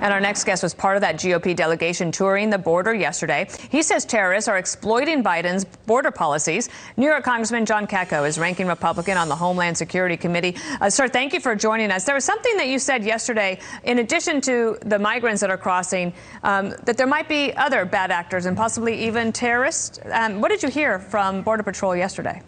And our next guest was part of that GOP delegation touring the border yesterday. He says terrorists are exploiting Biden's border policies. New York Congressman John Katko is ranking Republican on the Homeland Security Committee. Sir, thank you for joining us. There was something that you said yesterday, in addition to the migrants that are crossing, that there might be other bad actors and possibly even terrorists. What did you hear from Border Patrol yesterday?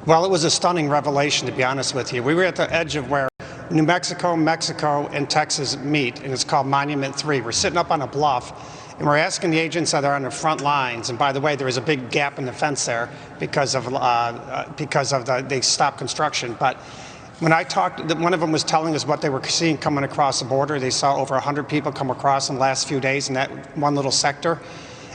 Well, it was a stunning revelation, to be honest with you. We were at the edge of where New Mexico, Mexico, and Texas meet, and it's called Monument 3. We're sitting up on a bluff, and we're asking the agents that are on the front lines. And by the way, there is a big gap in the fence there because of they stopped construction. But when I talked, one of them was telling us what they were seeing coming across the border. They saw over 100 people come across in the last few days in that one little sector.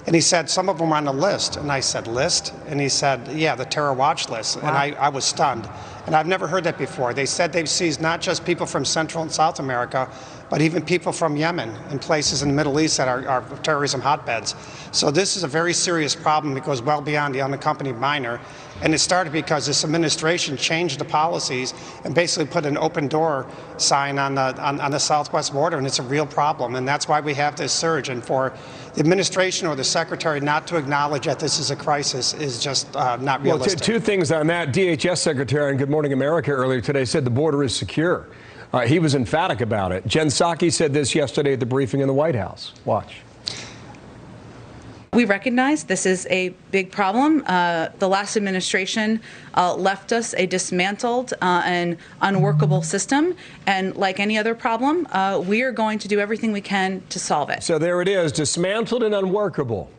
And he said, some of them were on the list. And I said, list? And he said, yeah, the terror watch list. Wow. And I was stunned. And I've never heard that before. They said they've seized not just people from Central and South America, but even people from Yemen and places in the Middle East that are terrorism hotbeds. So this is a very serious problem. It goes well beyond the unaccompanied minor. And it started because this administration changed the policies and basically put an open door sign on the southwest border, and it's a real problem. And that's why we have this surge. And for the administration or the secretary not to acknowledge that this is a crisis is just not realistic. Well, two things on that. DHS Secretary on Good Morning America earlier today said the border is secure. He was emphatic about it. Jen Psaki said this yesterday at the briefing in the White House. Watch. We recognize this is a big problem. The last administration left us a dismantled and unworkable system. And like any other problem, we are going to do everything we can to solve it. So there it is, dismantled and unworkable.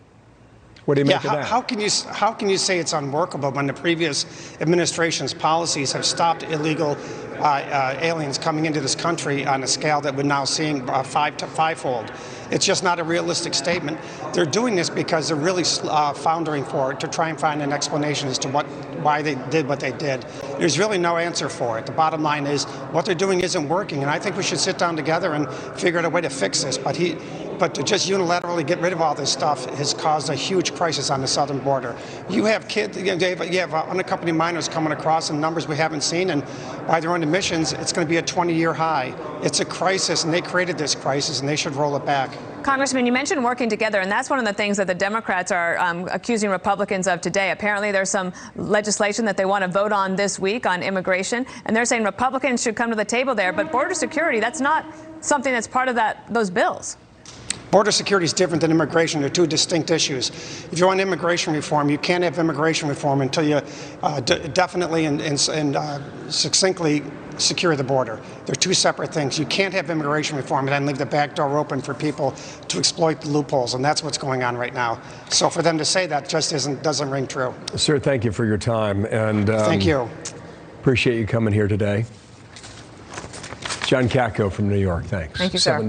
What do you make of that? How can you say it's unworkable when the previous administration's policies have stopped illegal aliens coming into this country on a scale that we're now seeing fivefold? It's just not a realistic statement. They're doing this because they're really floundering for it to try and find an explanation as to why they did what they did. There's really no answer for it. The bottom line is what they're doing isn't working, and I think we should sit down together and figure out a way to fix this. But to just unilaterally get rid of all this stuff has caused a huge crisis on the southern border. You have kids, you have unaccompanied minors coming across in numbers we haven't seen, and by their own admissions, it's going to be a 20-year high. It's a crisis, and they created this crisis, and they should roll it back. Congressman, you mentioned working together, and that's one of the things that the Democrats are accusing Republicans of today. Apparently, there's some legislation that they want to vote on this week on immigration, and they're saying Republicans should come to the table there. But border security, that's not something that's part of those bills. Border security is different than immigration. They're two distinct issues. If you want immigration reform, you can't have immigration reform until you definitely and succinctly secure the border. They're two separate things. You can't have immigration reform and then leave the back door open for people to exploit the loopholes, and that's what's going on right now. So for them to say that just doesn't ring true. Sir, thank you for your time. And thank you. Appreciate you coming here today. John Katko from New York, thanks. Thank you, sir.